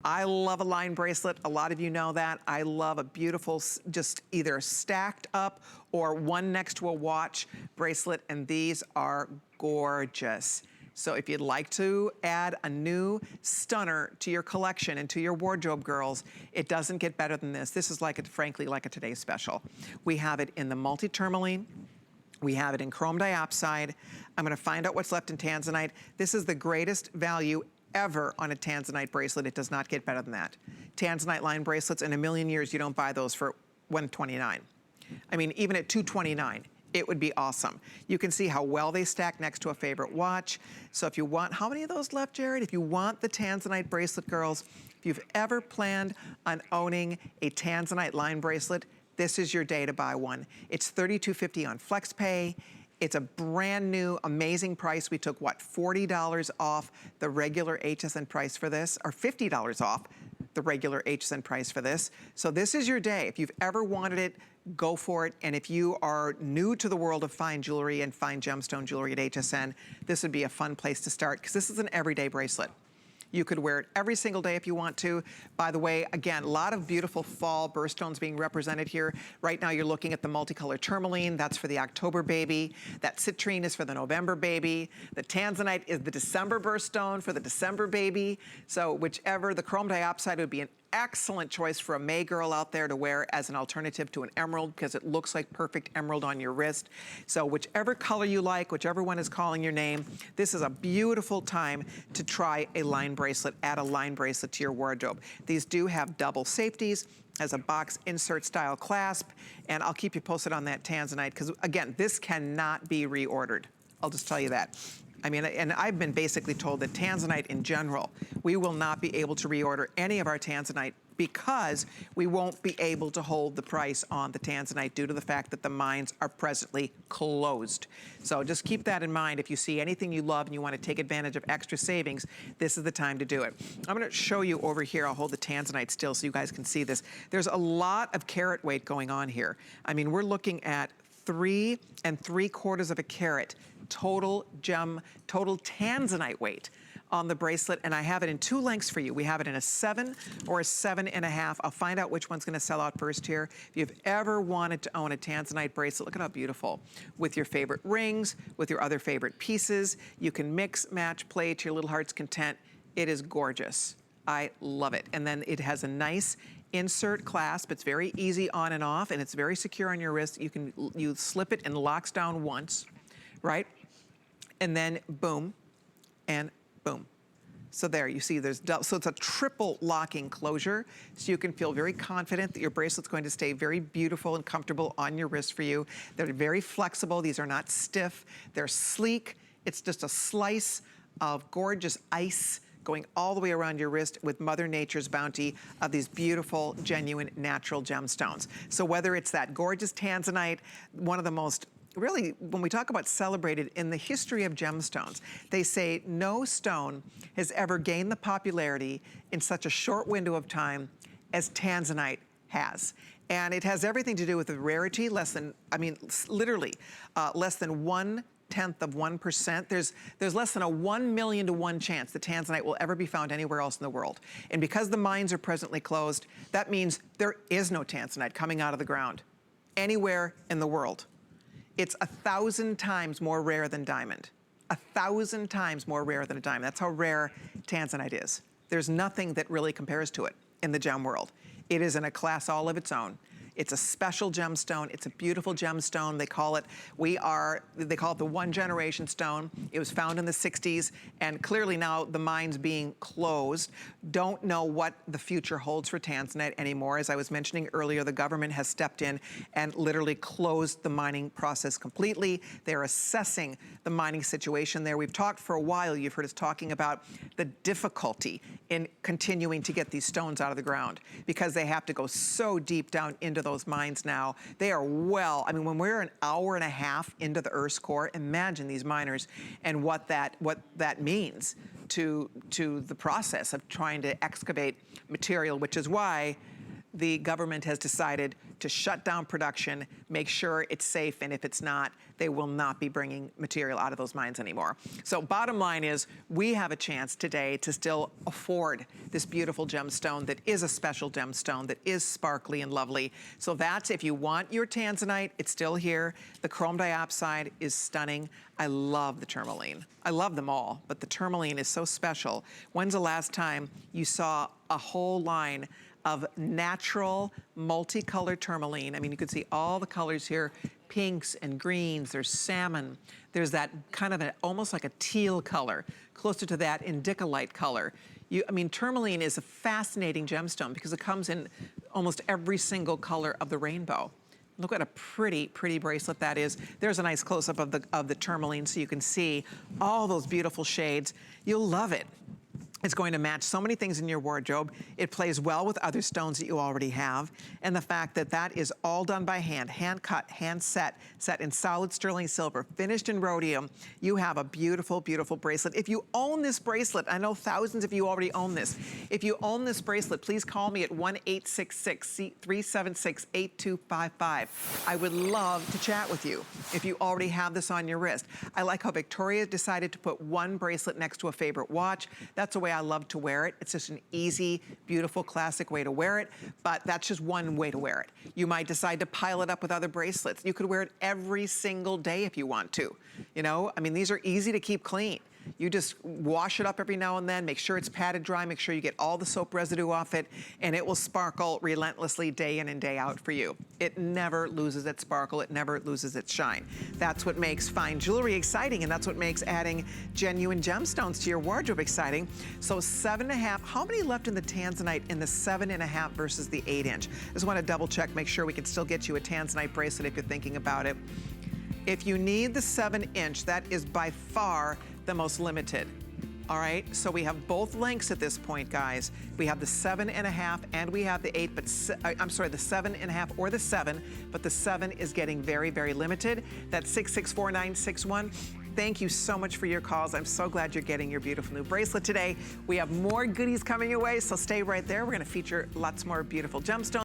I love a line bracelet. A lot of you know that. I love a beautiful, just either stacked up or one next to a watch bracelet, and these are gorgeous. So if you'd like to add a new stunner to your collection and to your wardrobe, girls, it doesn't get better than this. This is frankly, like a today's special. We have it in the multi-tourmaline. We have it in chrome diopside. I'm gonna find out what's left in tanzanite. This is the greatest value ever on a tanzanite bracelet. It does not get better than that. Tanzanite line bracelets, in a million years, you don't buy those for $129. I mean, even at $229, it would be awesome. You can see how well they stack next to a favorite watch. So if you want, how many of those left, Jared? If you want the tanzanite bracelet, girls, if you've ever planned on owning a tanzanite line bracelet, this is your day to buy one. It's $32.50 on FlexPay. It's a brand new, amazing price. We took, what, $40 off the regular HSN price for this, or $50 off the regular HSN price for this. So this is your day. If you've ever wanted it, go for it. And if you are new to the world of fine jewelry and fine gemstone jewelry at HSN, this would be a fun place to start, because this is an everyday bracelet. You could wear it every single day if you want to. By the way, again, a lot of beautiful fall birthstones being represented here. Right now you're looking at the multicolored tourmaline. That's for the October baby. That citrine is for the November baby. The tanzanite is the December birthstone for the December baby. So whichever, the chrome diopside would be an excellent choice for a May girl out there to wear as an alternative to an emerald, because it looks like perfect emerald on your wrist. So whichever color you like, whichever one is calling your name, this is a beautiful time to try a line bracelet, add a line bracelet to your wardrobe. These do have double safeties, as a box insert style clasp, and I'll keep you posted on that tanzanite, because again, this cannot be reordered. I'll just tell you that. I mean, and I've been basically told that tanzanite in general, we will not be able to reorder any of our tanzanite, because we won't be able to hold the price on the tanzanite due to the fact that the mines are presently closed. So just keep that in mind. If you see anything you love and you want to take advantage of extra savings, this is the time to do it. I'm going to show you over here. I'll hold the tanzanite still so you guys can see this. There's a lot of carat weight going on here. I mean, we're looking at 3 3/4 of a carat total tanzanite weight on the bracelet, and I have it in 2 lengths for you. We have it in a 7 or a 7.5. I'll find out which one's gonna sell out first here. If you've ever wanted to own a tanzanite bracelet, look at how beautiful. With your favorite rings, with your other favorite pieces, you can mix, match, play to your little heart's content. It is gorgeous. I love it. And then it has a nice insert clasp. It's very easy on and off, and it's very secure on your wrist. You slip it and locks down once, right? And then boom, and boom. So there, you see so it's a triple locking closure, so you can feel very confident that your bracelet's going to stay very beautiful and comfortable on your wrist for you. They're very flexible. These are not stiff. They're sleek. It's just a slice of gorgeous ice going all the way around your wrist with Mother Nature's bounty of these beautiful, genuine, natural gemstones. So whether it's that gorgeous tanzanite, one of the most, really, when we talk about celebrated in the history of gemstones, they say no stone has ever gained the popularity in such a short window of time as tanzanite has. And it has everything to do with the rarity, less than 1/10 of 1%. There's less than a 1 million to 1 chance that tanzanite will ever be found anywhere else in the world. And because the mines are presently closed, that means there is no tanzanite coming out of the ground anywhere in the world. It's 1,000 times more rare than diamond. 1,000 times more rare than a diamond. That's how rare tanzanite is. There's nothing that really compares to it in the gem world. It is in a class all of its own. It's a special gemstone. It's a beautiful gemstone. They call it the 1 generation stone. It was found in the 60s, and clearly now the mines being closed, don't know what the future holds for tanzanite anymore. As I was mentioning earlier, the government has stepped in and literally closed the mining process completely. They're assessing the mining situation there. We've talked for a while, you've heard us talking about the difficulty in continuing to get these stones out of the ground, because they have to go so deep down into those mines now. They are I mean, when we're an hour and a half into the Earth's core, imagine these miners and what that means to the process of trying to excavate material, which is why the government has decided to shut down production, make sure it's safe, and if it's not, they will not be bringing material out of those mines anymore. So bottom line is, we have a chance today to still afford this beautiful gemstone that is a special gemstone, that is sparkly and lovely. So that's, if you want your tanzanite, it's still here. The chrome diopside is stunning. I love the tourmaline. I love them all, but the tourmaline is so special. When's the last time you saw a whole line of natural multicolored tourmaline? I mean, you could see all the colors here, pinks and greens, there's salmon, there's that kind of almost like a teal color, closer to that indicolite color. I mean, tourmaline is a fascinating gemstone because it comes in almost every single color of the rainbow. Look what a pretty, pretty bracelet that is. There's a nice close-up of the tourmaline so you can see all those beautiful shades. You'll love it. It's going to match so many things in your wardrobe. It plays well with other stones that you already have. And the fact that that is all done by hand cut, hand set in solid sterling silver, finished in rhodium. You have a beautiful, beautiful bracelet. If you own this bracelet, I know thousands of you already own this. If you own this bracelet, please call me at 1-866-376-8255. I would love to chat with you if you already have this on your wrist. I like how Victoria decided to put one bracelet next to a favorite watch. That's the way I love to wear it. It's just an easy, beautiful, classic way to wear it, but that's just one way to wear it. You might decide to pile it up with other bracelets. You could wear it every single day if you want to. You know, I mean, these are easy to keep clean. You just wash it up every now and then, make sure it's patted dry, make sure you get all the soap residue off it, and it will sparkle relentlessly day in and day out for you. It never loses its sparkle, it never loses its shine. That's what makes fine jewelry exciting, and that's what makes adding genuine gemstones to your wardrobe exciting. So 7.5, how many left in the tanzanite in the 7.5 versus the 8-inch? Just want to double check, make sure we can still get you a tanzanite bracelet if you're thinking about it. If you need the 7-inch, that is by far the most limited. All right, so we have both lengths at this point, guys. We have the 7.5 and we have the 8, but I'm sorry, the 7.5 or the 7, but the 7 is getting very, very limited. That's 664961. Thank you so much for your calls. I'm so glad you're getting your beautiful new bracelet today. We have more goodies coming your way, so stay right there. We're gonna feature lots more beautiful gemstones.